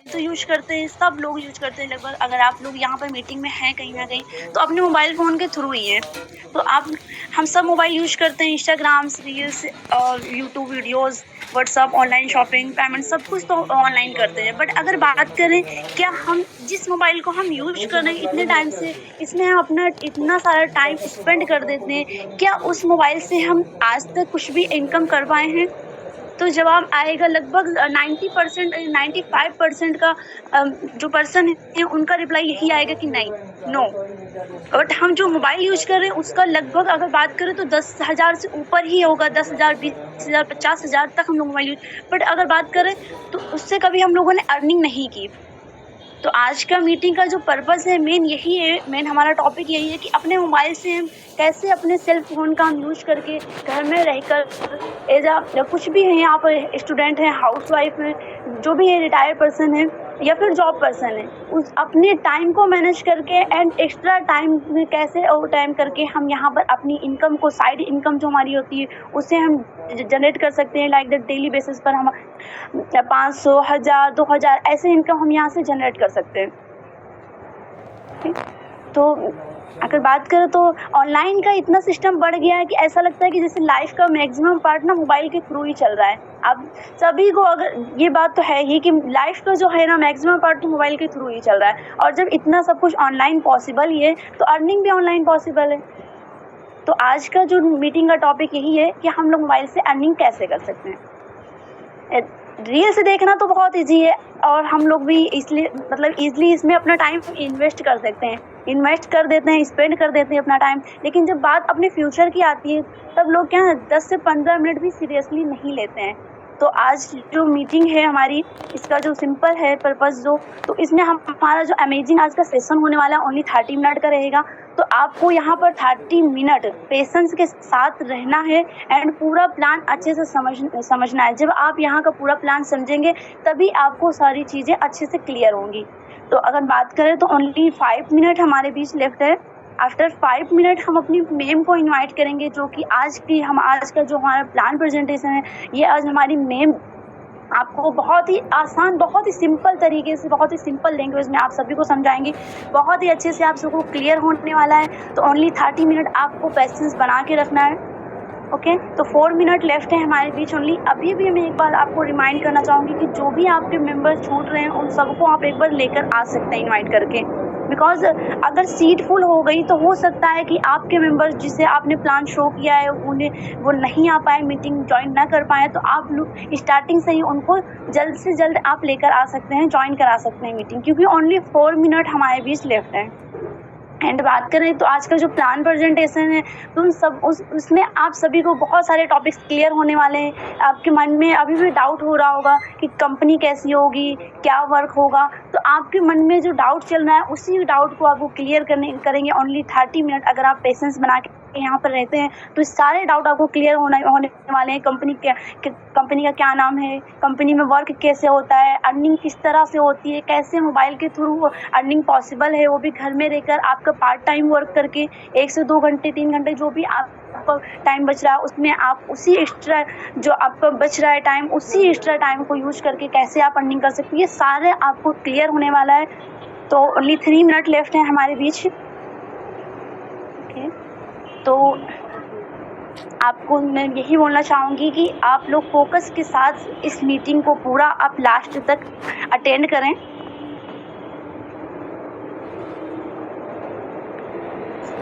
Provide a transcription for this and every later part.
तो यूज़ करते हैं, सब लोग यूज़ करते हैं लगभग। अगर आप लोग यहाँ पर मीटिंग में हैं कहीं न कहीं, तो अपने मोबाइल फ़ोन के थ्रू ही है। तो हम सब मोबाइल यूज़ करते हैं, इंस्टाग्राम्स, रील्स और YouTube videos, WhatsApp, online shopping, payment सब कुछ तो ऑनलाइन करते हैं। बट अगर बात करें, क्या हम जिस मोबाइल को हम यूज़ कर रहे हैं इतने टाइम से, इसमें हम अपना इतना सारा टाइम स्पेंड कर देते हैं, क्या उस मोबाइल से हम आज तक कुछ भी इनकम कर पाए हैं? तो जवाब आएगा लगभग 90% 95% का जो पर्सन है उनका रिप्लाई यही आएगा कि नहीं, नो। बट हम जो मोबाइल यूज़ कर रहे हैं उसका लगभग अगर बात करें तो 10,000 से ऊपर ही होगा, 10,000, 20,000, 50,000 तक हम लोग मोबाइल यूज़। बट अगर बात करें तो उससे कभी हम लोगों ने अर्निंग नहीं की। तो आज का मीटिंग का जो पर्पज़ है मेन यही है, मेन हमारा टॉपिक यही है कि अपने मोबाइल से हम कैसे अपने सेल फ़ोन का हम यूज़ करके घर में रहकर कुछ भी हैं आप, स्टूडेंट हैं, हाउसवाइफ़ हैं, जो भी है, रिटायर्ड पर्सन है या फिर जॉब पर्सन है, उस अपने टाइम को मैनेज करके एंड एक्स्ट्रा टाइम में कैसे ओवर टाइम करके हम यहाँ पर अपनी इनकम को, साइड इनकम जो हमारी होती है उसे हम जनरेट कर सकते हैं। लाइक दैट डेली बेसिस पर हम 500, 1000, 2000 ऐसे इनकम हम यहाँ से जनरेट कर सकते हैं। ठीक? तो अगर बात करें तो ऑनलाइन का इतना सिस्टम बढ़ गया है कि ऐसा लगता है कि जैसे लाइफ का मैक्सिमम पार्ट ना मोबाइल के थ्रू ही चल रहा है। अब सभी को अगर ये बात तो है ही कि लाइफ का जो है ना मैक्सिमम पार्ट तो मोबाइल के थ्रू ही चल रहा है, और जब इतना सब कुछ ऑनलाइन पॉसिबल ही है तो अर्निंग भी ऑनलाइन पॉसिबल है। तो आज का जो मीटिंग का टॉपिक यही है कि हम लोग मोबाइल से अर्निंग कैसे कर सकते हैं। रील्स देखना तो बहुत ईजी है और हम लोग भी इसलिए मतलब ईज़िली इसमें अपना टाइम इन्वेस्ट कर सकते हैं, इन्वेस्ट कर देते हैं, स्पेंड कर देते हैं अपना टाइम। लेकिन जब बात अपने फ्यूचर की आती है तब लोग क्या 10 से 15 मिनट भी सीरियसली नहीं लेते हैं। तो आज जो मीटिंग है हमारी, इसका जो सिंपल है पर्पज़ जो, तो इसमें हमारा जो अमेजिंग आज का सेशन होने वाला है ओनली 30 मिनट का रहेगा। तो आपको यहाँ पर 30 मिनट पेशेंस के साथ रहना है एंड पूरा प्लान अच्छे से समझना है। जब आप यहाँ का पूरा प्लान समझेंगे तभी आपको सारी चीज़ें अच्छे से क्लियर होंगी। तो अगर बात करें तो ओनली 5 मिनट हमारे बीच लेफ्ट है। आफ्टर 5 मिनट हम अपनी मैम को इनवाइट करेंगे, जो कि आज का जो हमारा प्लान प्रेजेंटेशन है, ये आज हमारी मैम आपको बहुत ही आसान, बहुत ही सिंपल तरीके से, बहुत ही सिंपल लैंग्वेज में आप सभी को समझाएंगे। बहुत ही अच्छे से आप सबको क्लियर होने वाला है। तो ओनली 30 मिनट आपको पेशेंस बना के रखना है। ओके, तो 4 मिनट लेफ्ट है हमारे बीच ओनली। अभी भी मैं एक बार आपको रिमाइंड करना चाहूँगी कि जो भी आपके मेंबर्स छूट रहे हैं उन सबको आप एक बार लेकर आ सकते हैं इनवाइट करके। बिकॉज अगर सीट फुल हो गई तो हो सकता है कि आपके मेंबर्स जिसे आपने प्लान शो किया है उन्हें वो नहीं आ पाए, मीटिंग ज्वाइन ना कर पाए। तो आप लोग स्टार्टिंग से ही उनको जल्द से जल्द आप लेकर आ सकते हैं, ज्वाइन करा सकते हैं मीटिंग, क्योंकि ओनली 4 मिनट हमारे बीच लेफ्ट है। एंड बात करें तो आज का जो प्लान प्रेजेंटेशन है तो उसमें आप सभी को बहुत सारे टॉपिक्स क्लियर होने वाले हैं। आपके मन में अभी भी डाउट हो रहा होगा कि कंपनी कैसी होगी, क्या वर्क होगा, तो आपके मन में जो डाउट चल रहा है उसी डाउट को आपको क्लियर करेंगे ओनली 30 मिनट। अगर आप पेशेंस बना के यहाँ पर रहते हैं तो सारे डाउट आपको क्लियर होने वाले हैं। कंपनी का क्या नाम है, कंपनी में वर्क कैसे होता है, अर्निंग किस तरह से होती है, कैसे मोबाइल के थ्रू अर्निंग पॉसिबल है, वो भी घर में रहकर आपका पार्ट टाइम वर्क करके 1 से 2 घंटे 3 घंटे जो भी आपका टाइम बच रहा है उसमें आप उसी एक्स्ट्रा जो आपका बच रहा है टाइम, उसी एक्स्ट्रा टाइम को यूज करके कैसे आप अर्निंग कर सकते हैं, ये सारे आपको क्लियर होने वाला है। तो ओनली 3 मिनट लेफ्ट है हमारे बीच। ओके, तो आपको मैं यही बोलना चाहूँगी कि आप लोग फोकस के साथ इस मीटिंग को पूरा आप लास्ट तक अटेंड करें।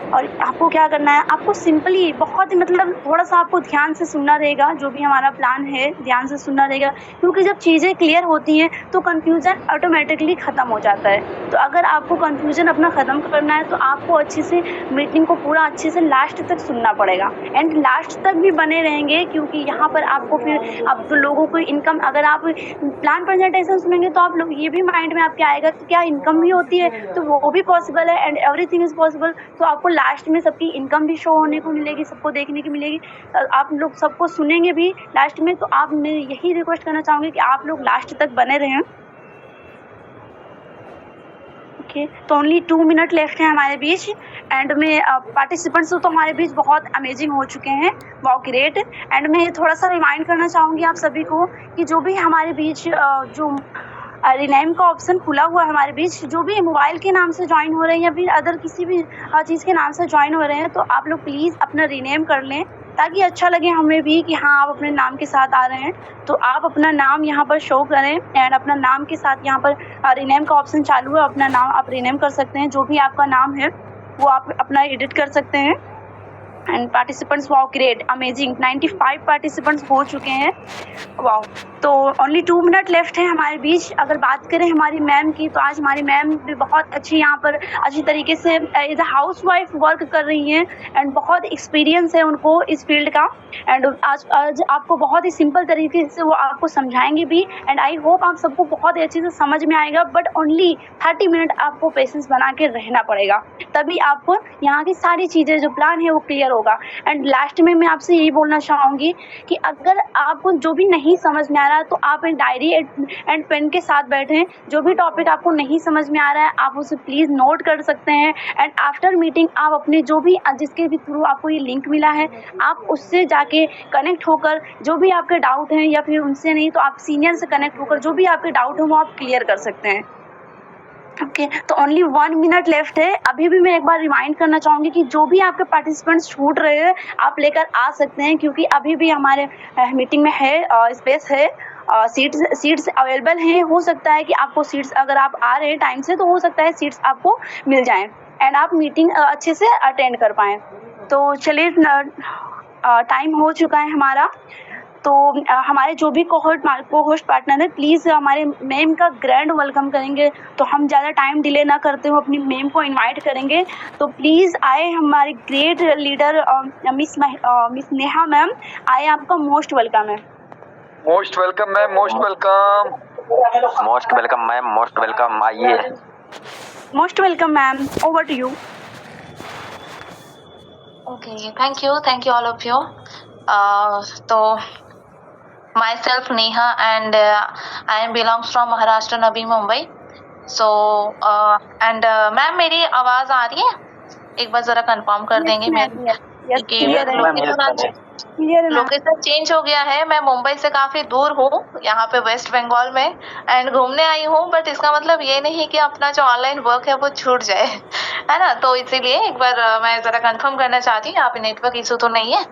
और आपको क्या करना है, आपको सिंपली बहुत ही मतलब थोड़ा सा आपको ध्यान से सुनना रहेगा। जो भी हमारा प्लान है ध्यान से सुनना रहेगा, क्योंकि जब चीज़ें क्लियर होती हैं तो कन्फ्यूज़न ऑटोमेटिकली ख़त्म हो जाता है। तो अगर आपको कन्फ्यूज़न अपना ख़त्म करना है तो आपको अच्छे से मीटिंग को पूरा अच्छे से लास्ट तक सुनना पड़ेगा एंड लास्ट तक भी बने रहेंगे, क्योंकि यहाँ पर आपको फिर आप लोगों को इनकम, अगर आप प्लान प्रेजेंटेशन सुनेंगे तो आप लोग ये भी माइंड में आपके आएगा कि क्या इनकम भी होती है, तो वो भी पॉसिबल है एंड एवरीथिंग इज़ पॉसिबल। तो आपको लास्ट में सबकी इनकम भी शो होने को मिलेगी, सबको देखने की मिलेगी। आप लोग सबको सुनेंगे भी लास्ट में। तो आप मैं यही रिक्वेस्ट करना चाहूँगी कि आप लोग लास्ट तक बने रहें। ओके, तो ओनली 2 मिनट लेफ्ट है हमारे बीच एंड में पार्टिसिपेंट्स तो हमारे बीच बहुत अमेजिंग हो चुके हैं, वाओ ग्रेट। एंड मैं थोड़ा सा रिमाइंड करना चाहूँगी आप सभी को कि जो भी हमारे बीच जो रिनेम का ऑप्शन खुला हुआ है हमारे बीच। जो भी मोबाइल के नाम से ज्वाइन हो रहे हैं या फिर अदर किसी भी चीज़ के नाम से ज्वाइन हो रहे हैं, तो आप लोग प्लीज़ अपना रिनेम कर लें, ताकि अच्छा लगे हमें भी कि हाँ, आप अपने नाम के साथ आ रहे हैं। तो आप अपना नाम यहाँ पर शो करें एंड अपना नाम के साथ यहाँ पर रिनेम का ऑप्शन चालू है, अपना नाम आप रिनेम कर सकते हैं। जो भी आपका नाम है वो आप अपना एडिट कर सकते हैं। And participants wow great amazing 95 participants हो चुके हैं। वाओ, तो ओनली 2 मिनट लेफ्ट है हमारे बीच। अगर बात करें हमारी मैम की, तो आज हमारी मैम भी बहुत अच्छी यहाँ पर अच्छी तरीके से एज अ हाउसवाइफ वर्क कर रही हैं एंड बहुत एक्सपीरियंस है उनको इस फील्ड का। एंड आज आपको बहुत ही सिंपल तरीके से वो आपको समझाएंगे भी एंड आई होप आप सबको बहुत ही अच्छे से समझ में आएगा। बट ओनली 30 मिनट आपको पेशेंस बना के रहना पड़ेगा, तभी आपको यहाँ की सारी चीज़ें जो प्लान है वो क्लियर होगा। एंड लास्ट में मैं आपसे यही बोलना चाहूँगी कि अगर आपको जो भी नहीं समझ में आ रहा है, तो आप एक डायरी एंड पेन के साथ बैठें। जो भी टॉपिक आपको नहीं समझ में आ रहा है, आप उसे प्लीज़ नोट कर सकते हैं। एंड आफ्टर मीटिंग आप अपने जो भी जिसके भी थ्रू आपको ये लिंक मिला है, आप उससे जाके कनेक्ट होकर जो भी आपके डाउट हैं, या फिर उनसे नहीं तो आप सीनियर से कनेक्ट होकर जो भी आपके डाउट हैं वो आप क्लियर कर सकते हैं। ओके, तो ओनली 1 मिनट लेफ्ट है। अभी भी मैं एक बार रिमाइंड करना चाहूँगी कि जो भी आपके पार्टिसिपेंट्स छूट रहे हैं, आप लेकर आ सकते हैं, क्योंकि अभी भी हमारे मीटिंग में है स्पेस है, सीट्स अवेलेबल हैं। हो सकता है कि आपको सीट्स, अगर आप आ रहे हैं टाइम से, तो हो सकता है सीट्स आपको मिल जाएं एंड आप मीटिंग अच्छे से अटेंड कर पाएँ। तो चलिए, टाइम हो चुका है हमारा। तो हमारे जो भी को-होस्ट पार्टनर है, प्लीज़ हमारे मैम का ग्रैंड वेलकम करेंगे। तो हम ज़्यादा टाइम डिले ना करते हुए अपनी मैम को इनवाइट करेंगे। तो प्लीज़ आए हमारी great leader miss Neha ma'am, आए, आपका मोस्ट वेलकम है। Most welcome ma'am, most welcome. Most welcome ma'am, most welcome. आइए। Most welcome ma'am, over to you. Okay, thank you all of you. So myself Neha and I belongs from Maharashtra, Navi Mumbai. So and ma'am मेरी आवाज आ रही है? एक बार जरा confirm कर देंगे location change हो गया है। मैं मुंबई से काफी दूर हूँ, यहाँ पे वेस्ट बंगाल में एंड घूमने आई हूँ। बट इसका मतलब ये नहीं कि अपना जो ऑनलाइन वर्क है वो छूट जाए, है ना। तो इसीलिए एक बार मैं जरा कंफर्म करना चाहती हूँ, यहाँ पे नेटवर्क इशू तो नहीं है।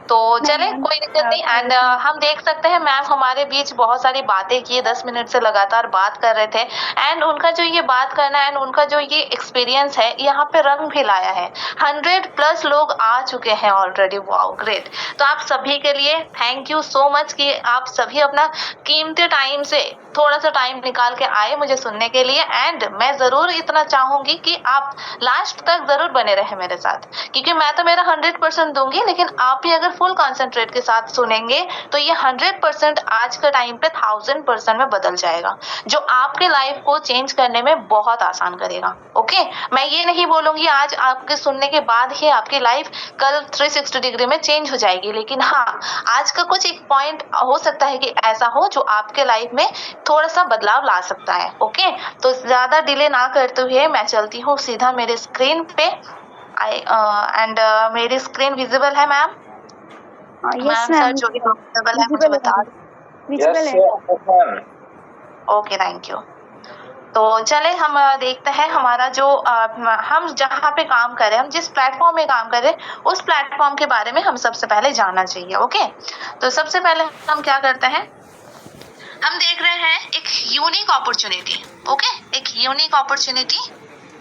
तो चले, कोई दिक्कत नहीं। एंड हम देख सकते हैं मैम हमारे बीच बहुत सारी बातें की, 10 मिनट से लगातार बात कर रहे थे। एंड उनका जो ये बात करना एंड उनका जो ये एक्सपीरियंस है, यहाँ पे रंग भी लाया है। 100+ लोग आ चुके हैं ऑलरेडी। Wow great. तो आप सभी के लिए थैंक यू सो मच कि आप सभी अपना कीमती टाइम से थोड़ा सा टाइम निकाल के आए मुझे सुनने के लिए। एंड मैं जरूर इतना चाहूंगी कि आप लास्ट तक जरूर बने रहे मेरे साथ, क्योंकि मैं तो मेरा 100% दूंगी, लेकिन आप भी अगर फुल कॉन्सेंट्रेट के साथ सुनेंगे तो ये 100% आज के टाइम पे 1000% में बदल जाएगा, जो आपके लाइफ को चेंज करने में बहुत आसान करेगा। ओके, मैं ये नहीं बोलूंगी आज आपके सुनने के बाद ही आपकी लाइफ कल 360 डिग्री में चेंज हो जाएगी, लेकिन हाँ, आज का कुछ एक पॉइंट हो सकता है कि ऐसा हो जो आपके लाइफ में थोड़ा सा बदलाव ला सकता है। ओके, तो ज्यादा डिले ना करते हुए मैं चलती हूँ सीधा मेरे स्क्रीन पे। एंड मेरी स्क्रीन विजिबल है मैम? मैम सर जो भी विजिबल है मुझे बता दें। Okay, thank you. तो चले हम देखते हैं हमारा जो हम जहाँ पे काम कर रहे हैं, हम जिस प्लेटफॉर्म में काम कर रहे हैं, उस प्लेटफॉर्म के बारे में हम सबसे पहले जानना चाहिए। ओके, तो सबसे पहले हम क्या करते हैं, हम देख रहे हैं एक यूनिक अपॉर्चुनिटी। ओके, एक यूनिक अपॉर्चुनिटी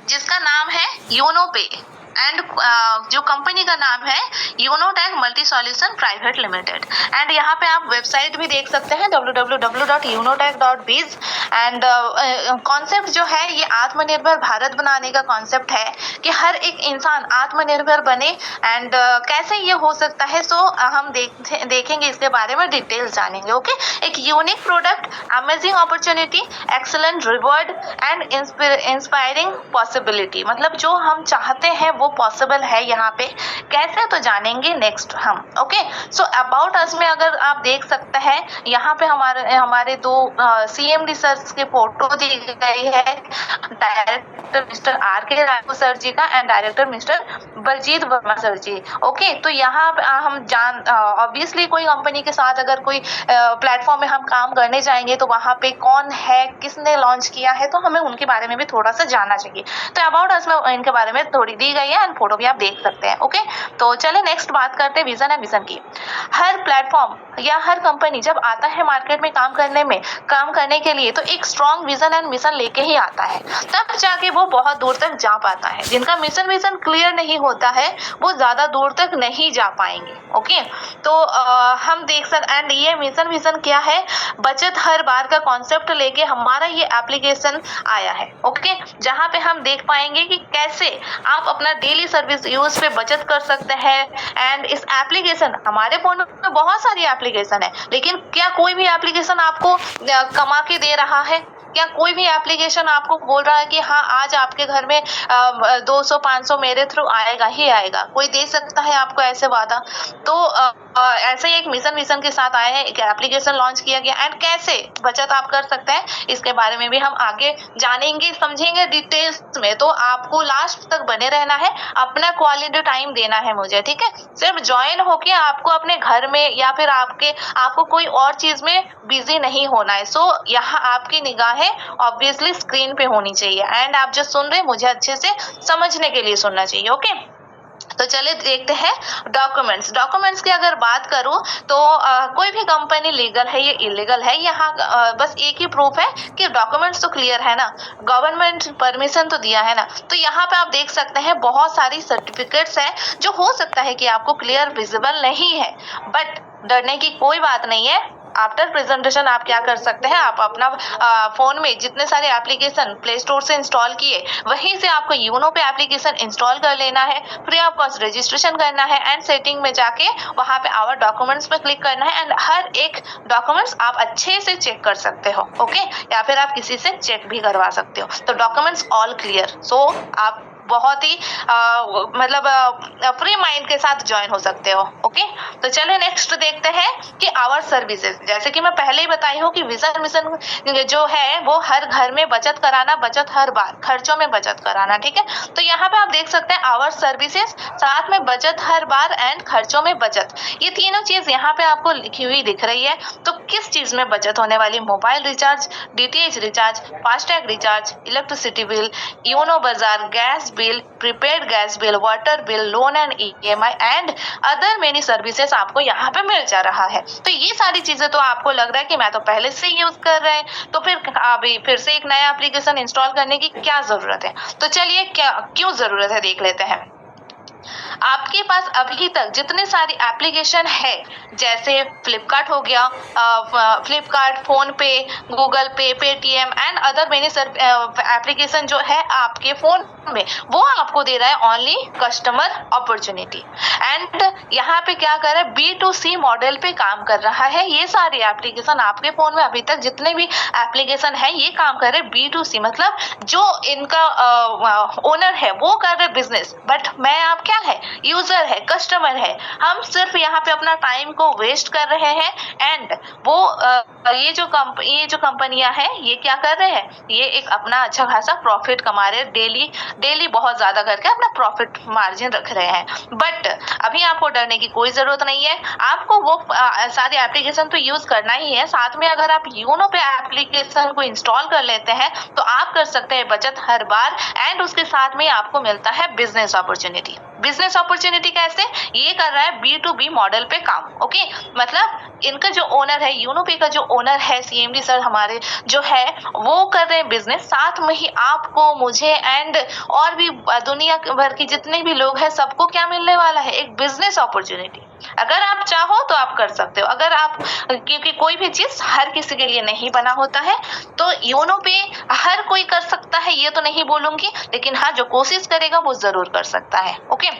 जिसका नाम है योनो पे एंड जो कंपनी का नाम है Unotech multi solution private limited. And यहाँ पे आप वेबसाइट भी देख सकते हैं www.unotech.biz। एंड कॉन्सेप्ट जो है ये आत्मनिर्भर भारत बनाने का कॉन्सेप्ट है कि हर एक इंसान आत्मनिर्भर बने। एंड कैसे ये हो सकता है, सो हम देखेंगे, इसके बारे में डिटेल जानेंगे। ओके, एक unique product, amazing opportunity, excellent reward and inspiring possibility. मतलब जो हम चाहते हैं वो पॉसिबल है यहाँ पे। कैसे, तो जानेंगे नेक्स्ट हम। ओके, सो अबाउट अस में अगर आप देख सकते हैं, यहाँ पे हमारे दो CMD सर की फोटो दी गई है। Director mister RK Raghav sir ji का and director mister Baljeet Verma sir ji. Okay, तो यहाँ पे हम जान ऑब्वियसली कोई कंपनी के साथ अगर कोई प्लेटफॉर्म में हम काम करने जाएंगे तो वहाँ पे कौन है, किसने लॉन्च किया है, तो हमें उनके बारे में भी थोड़ा सा जानना चाहिए। तो अबाउट अस में इनके बारे में थोड़ी दी गई है एंड फोटो भी आप देख सकते हैं। ओके, तो चले नेक्स्ट बात करते हैं विजन एंड मिशन की। हर प्लेटफॉर्म या हर कंपनी जब आता है मार्केट में काम करने के लिए तो एक स्ट्रॉन्ग विजन एंड मिशन लेके ही आता है, तब जाके वो बहुत दूर तक जा पाता है। जिनका मिशन विजन क्लियर नहीं होता है वो ज्यादा दूर तक नहीं जा पाएंगे। ओके, तो हम देख सकते एंड ये मिशन विजन क्या है, बचत हर बार का कॉन्सेप्ट लेके हमारा ये एप्लीकेशन आया है। ओके, जहाँ पे हम देख पाएंगे कि कैसे आप अपना डेली सर्विस यूज पे बचत कर सकते हैं। एंड इस एप्लीकेशन, हमारे फोन में बहुत सारी एप्लीकेशन है, लेकिन क्या कोई भी एप्लीकेशन आपको कमा के दे रहा है? क्या कोई भी एप्लीकेशन आपको बोल रहा है कि हाँ आज आपके घर में 200-500 मेरे थ्रू आएगा ही आएगा? कोई दे सकता है आपको ऐसे वादा? तो ऐसे ही एक मिशन के साथ आए हैं, एक एप्लीकेशन लॉन्च किया गया एंड कैसे बचत आप कर सकते हैं इसके बारे में भी हम आगे जानेंगे, समझेंगे डिटेल्स में। तो आपको लास्ट तक बने रहना है, अपना क्वालिटी टाइम देना है मुझे, ठीक है? सिर्फ ज्वाइन होके आपको अपने घर में या फिर आपको कोई और चीज में बिजी नहीं होना है। सो यहाँ आपकी निगाहें ऑब्वियसली स्क्रीन पे होनी चाहिए एंड आप जो सुन रहे हैं मुझे अच्छे से समझने के लिए सुनना चाहिए। ओके, तो चलिए देखते हैं डॉक्यूमेंट्स की अगर बात करूं तो कोई भी कंपनी लीगल है या इलीगल है, यहाँ बस एक ही प्रूफ है कि डॉक्यूमेंट्स तो क्लियर है ना, गवर्नमेंट परमिशन तो दिया है ना। तो यहाँ पे आप देख सकते हैं बहुत सारी सर्टिफिकेट्स है जो हो सकता है कि आपको क्लियर विजिबल नहीं है, बट डरने की कोई बात नहीं है। आफ्टर प्रेजेंटेशन आप क्या कर सकते हैं, आप अपना फोन में जितने सारे एप्लीकेशन प्ले स्टोर से इंस्टॉल किए वहीं से आपको यूनो पे एप्लीकेशन इंस्टॉल कर लेना है, फ्री ऑफ कॉस्ट रजिस्ट्रेशन करना है एंड सेटिंग में जाके वहां पे आवर डॉक्यूमेंट्स पे क्लिक करना है एंड हर एक डॉक्यूमेंट्स आप अच्छे से चेक कर सकते हो। ओके, या फिर आप किसी से चेक भी करवा सकते हो। तो डॉक्यूमेंट्स ऑल क्लियर, सो आप बहुत ही फ्री माइंड के साथ ज्वाइन हो सकते हो। ओके, तो चलिए नेक्स्ट देखते हैं कि आवर सर्विसेज। जैसे कि मैं पहले ही बताई हूँ कि विजन मिशन जो है वो हर घर में बचत कराना, बचत हर बार, खर्चों में बचत कराना, ठीक है? तो यहाँ पे आप देख सकते हैं आवर सर्विसेज, साथ में बचत हर बार एंड खर्चों में बचत, ये तीनों चीज यहाँ पे आपको लिखी हुई दिख रही है। तो किस चीज में बचत होने वाली? Mobile recharge, DTH recharge, FASTag recharge, electricity bill, Uno बाजार, gas bill, prepaid gas bill, water bill, loan and EMI and other many services आपको यहाँ पे मिल जा रहा है। तो ये सारी चीजें तो आपको लग रहा है कि मैं तो पहले से यूज कर रहे हैं, तो फिर अभी फिर से एक नया एप्लीकेशन इंस्टॉल करने की क्या जरूरत है? तो चलिए क्यों जरूरत है देख लेते हैं। आपके पास अभी तक जितने सारी एप्लीकेशन है, जैसे फ्लिपकार्ट हो गया, फ्लिपकार्ट, फोन पे, गूगल पे, Paytm and other many application जो है आपके फोन में, वो आपको दे रहा है ओनली कस्टमर अपॉर्चुनिटी। एंड यहाँ पे क्या कर रहा है, B2C मॉडल पे काम कर रहा है। ये सारी एप्लीकेशन आपके फोन में अभी तक जितने भी एप्लीकेशन है ये काम कर रहे हैं B2C, मतलब जो इनका ओनर है वो कर रहे बिजनेस, बट मैं आप क्या है, यूजर है, कस्टमर है। हम सिर्फ यहाँ पे अपना टाइम को वेस्ट कर रहे हैं एंड वो ये जो कंपनियां हैं ये क्या कर रहे हैं, ये एक अपना अच्छा खासा प्रॉफिट कमा रहे हैं, डेली बहुत ज्यादा करके अपना प्रॉफिट मार्जिन रख रहे हैं। बट अभी आपको डरने की कोई जरूरत नहीं है, आपको वो सारी एप्लीकेशन तो यूज करना ही है। साथ में अगर आप यूनो पे एप्लीकेशन को इंस्टॉल कर लेते हैं तो आप कर सकते हैं बचत हर बार एंड उसके साथ में आपको मिलता है बिजनेस अपॉर्चुनिटी। बिजनेस अपॉर्चुनिटी कैसे? ये कर रहा है B2B मॉडल पे काम। ओके, मतलब इनका जो ओनर है, यूनो पे का जो ओनर है CMD सर हमारे जो है, वो कर रहे हैं बिजनेस, साथ में ही आपको, मुझे एंड और भी दुनिया भर के जितने भी लोग हैं सबको क्या मिलने वाला है, एक बिजनेस अपॉर्चुनिटी। अगर आप चाहो तो आप कर सकते हो, अगर आप, क्योंकि कोई भी चीज हर किसी के लिए नहीं बना होता है, तो यूनो पे हर कोई कर सकता है ये तो नहीं बोलूंगी, लेकिन हाँ जो कोशिश करेगा वो जरूर कर सकता है। ओके,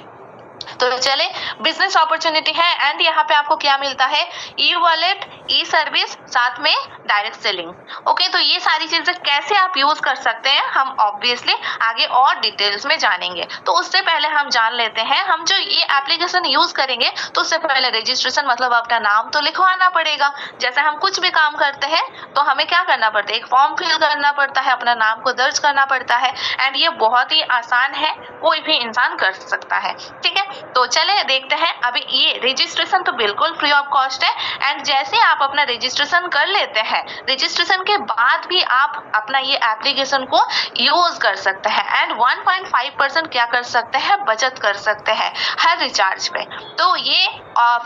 तो चले, बिजनेस अपॉर्चुनिटी है एंड यहाँ पे आपको क्या मिलता है, ई वॉलेट, ई सर्विस, साथ में डायरेक्ट सेलिंग। ओके, तो ये सारी चीजें कैसे आप यूज कर सकते हैं हम ऑब्वियसली आगे और डिटेल्स में जानेंगे। तो उससे पहले हम जान लेते हैं, हम जो ये एप्लीकेशन यूज करेंगे तो उससे पहले रजिस्ट्रेशन मतलब अपना नाम तो लिखवाना पड़ेगा। जैसे हम कुछ भी काम करते हैं तो हमें क्या करना पड़ता है, एक फॉर्म फिल करना पड़ता है, अपना नाम को दर्ज करना पड़ता है एंड ये बहुत ही आसान है, कोई भी इंसान कर सकता है। ठीक है, तो चले देखते हैं। अभी ये रजिस्ट्रेशन तो बिल्कुल फ्री ऑफ कॉस्ट है एंड जैसे आप अपना रजिस्ट्रेशन कर लेते हैं, रजिस्ट्रेशन के बाद भी आप अपना ये एप्लीकेशन को यूज कर सकते हैं एंड 1.5% क्या कर सकते हैं, बचत कर सकते हैं हर रिचार्ज पे। तो ये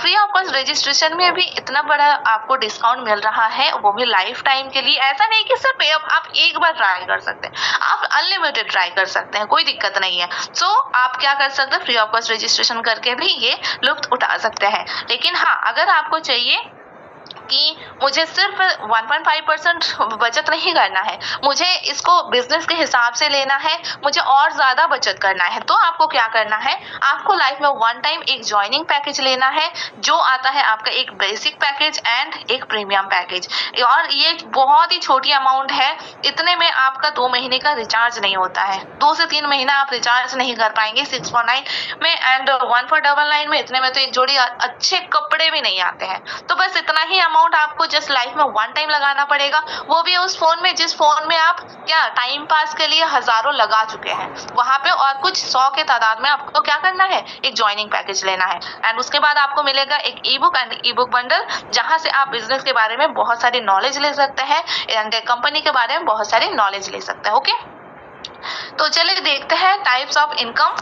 फ्री ऑफ कॉस्ट रजिस्ट्रेशन में भी इतना बड़ा आपको डिस्काउंट मिल रहा है, वो भी लाइफ टाइम के लिए। ऐसा नहीं कि सिर्फ आप एक बार ट्राई कर सकते हैं, आप अनलिमिटेड ट्राई कर सकते हैं, कोई दिक्कत नहीं है। सो आप क्या कर सकते हैं, फ्री ऑफ कॉस्ट रजिस्ट्रेशन करके भी ये लुत्फ उठा सकते हैं। लेकिन हाँ, अगर आपको चाहिए कि मुझे सिर्फ 1.5% बचत नहीं करना है, मुझे इसको बिजनेस के हिसाब से लेना है, मुझे और ज्यादा बचत करना है, तो आपको क्या करना है, आपको लाइफ में वन टाइम एक ज्वाइनिंग पैकेज लेना है जो आता है आपका एक बेसिक पैकेज एंड एक प्रीमियम पैकेज। और ये बहुत ही छोटी अमाउंट है, इतने में आपका 2 महीने का रिचार्ज नहीं होता है, 2 से 3 महीना आप रिचार्ज नहीं कर पाएंगे 649 में एंड 1499 में। इतने में तो एक जोड़ी अच्छे कपड़े भी नहीं आते हैं। तो बस इतना ही अमाउंट आपको जस्ट लाइफ में वन टाइम लगाना पड़ेगा, वो भी उस फोन में जिस फोन में आप क्या टाइम पास के लिए हजारों लगा चुके हैं वहां पे, और कुछ 100 के तादाद में आपको क्या करना है, एक ज्वाइनिंग पैकेज लेना है एंड उसके बाद आपको मिलेगा एक ई book and E book bundle, जहां से आप बिजनेस के बारे में बहुत सारी नॉलेज ले सकते हैं एंड कंपनी के बारे में बहुत सारी नॉलेज ले सकते हैं। ओके, तो चलिए देखते हैं types of income.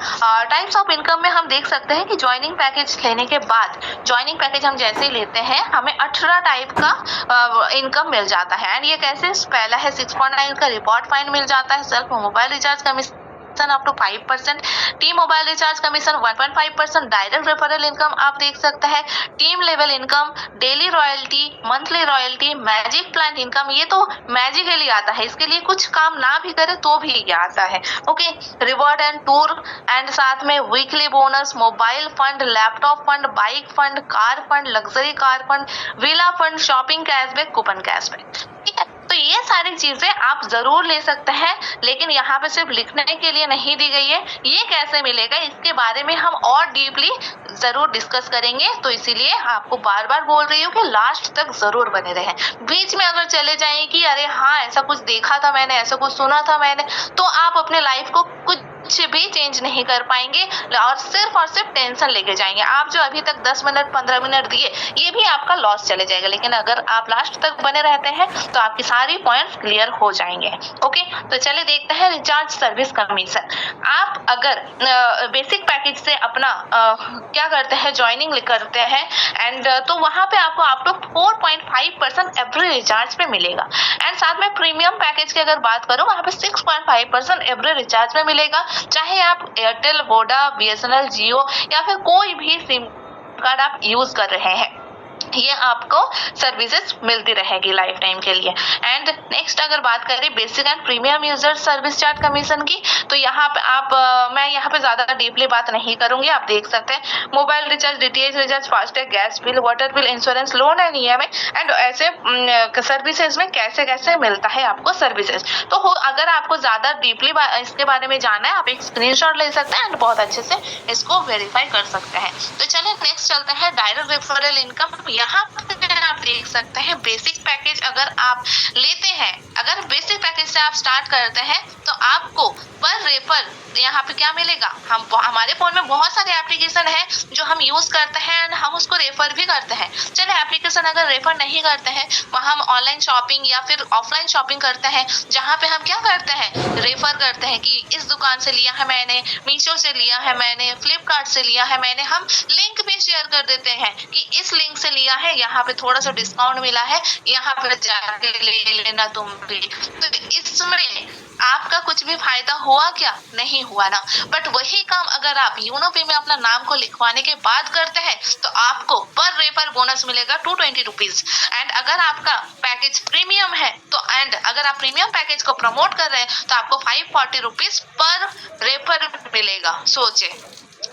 Types of income में हम देख सकते हैं कि ज्वाइनिंग पैकेज लेने के बाद, ज्वाइनिंग पैकेज हम जैसे ही लेते हैं हमें 18 टाइप का इनकम मिल जाता है एंड ये कैसे, पहला है 6.9 का रिपोर्ट फाइन मिल जाता है, self mobile recharge commission up to 5%, team mobile recharge commission 1.5%, direct referral income आप देख सकते हैं, team level income, daily royalty, monthly royalty, magic plan income. ये तो मैजिकली आता है, इसके लिए कुछ काम ना भी करे तो भी ये आता है। Okay, reward and tour and साथ में weekly bonus, mobile fund, laptop fund, bike fund, car fund, luxury car fund, villa fund, shopping cashback, coupon cashback. ठीक है, तो ये सारी चीजें आप जरूर ले सकते हैं, लेकिन यहाँ पे सिर्फ लिखने के लिए नहीं दी गई है। ये कैसे मिलेगा इसके बारे में हम और डीपली जरूर डिस्कस करेंगे, तो इसीलिए आपको बार बार बोल रही हूँ कि लास्ट तक जरूर बने रहें। बीच में अगर चले जाएं कि अरे हाँ ऐसा कुछ देखा था मैंने, ऐसा कुछ सुना था मैंने, तो आप अपने लाइफ को कुछ भी चेंज नहीं कर पाएंगे और सिर्फ टेंशन लेके जाएंगे। आप जो अभी तक 10 मिनट 15 मिनट दिए, ये भी आपका लॉस चले जाएगा। लेकिन अगर आप लास्ट तक बने रहते हैं तो आपकी सारी पॉइंट्स क्लियर हो जाएंगे। ओके, तो चलिए देखते हैं रिचार्ज सर्विस कमीशन। आप अगर बेसिक पैकेज से अपना क्या करते हैं, ज्वाइनिंग करते हैं एंड तो वहां पे आपको अप टू 4.5% एवरी रिचार्ज पे मिलेगा एंड साथ में प्रीमियम पैकेज की अगर बात करूं वहां पे 6.5% एवरी रिचार्ज में मिलेगा, चाहे आप एयरटेल, वोडा, बीएसएनएल, जियो या फिर कोई भी सिम कार्ड आप यूज कर रहे हैं, ये आपको सर्विसेज मिलती रहेगी लाइफ टाइम के लिए। एंड नेक्स्ट अगर बात करें basic and premium user service charge commission की, तो यहाँ पे मैं यहाँ पे ज्यादा डीपली बात नहीं करूंगी। आप देख सकते हैं mobile recharge, DTH recharge, FASTag, gas bill, water bill, insurance, loan and EMI and ऐसे सर्विसेज में कैसे कैसे मिलता है आपको सर्विसेज। तो अगर आपको ज्यादा डीपली इसके बारे में जानना है, आप एक स्क्रीनशॉट ले सकते हैं एंड बहुत अच्छे से इसको वेरीफाई कर सकते हैं। तो चलिए नेक्स्ट चलते हैं डायरेक्ट रेफरल इनकम। यहाँ पे आप देख सकते हैं बेसिक पैकेज अगर आप लेते हैं, अगर बेसिक पैकेज से आप स्टार्ट करते हैं तो आपको पर रेफर यहाँ पे क्या मिलेगा, हमारे फोन में बहुत सारे एप्लीकेशन है जो हम यूज करते हैं एंड हम उसको रेफर भी करते हैं। चलिए एप्लीकेशन अगर रेफर नहीं करते हैं, वहाँ हम ऑनलाइन शॉपिंग या फिर ऑफलाइन शॉपिंग करते हैं, जहाँ पे हम क्या करते हैं, रेफर करते हैं कि इस दुकान से लिया है मैंने, मीशो से लिया है मैंने, फ्लिपकार्ट से लिया है मैंने, हम लिंक भी शेयर कर देते हैं कि इस लिंक से लिया है, यहाँ पे थोड़ा सा डिस्काउंट मिला है, यहाँ पे जाके ले लेना तुम भी। तो इसमें आपका कुछ भी फायदा हुआ क्या, नहीं हुआ ना। बट वही काम अगर आप यूनो पे में अपना नाम को लिखवाने के बाद करते हैं तो आपको पर रेफर बोनस मिलेगा 220 रुपीज। एंड अगर आपका पैकेज प्रीमियम है तो एंड अगर आप प्रीमियम पैकेज को प्रमोट कर रहे हैं तो आपको 540 रुपीज पर रेफर मिलेगा। सोचे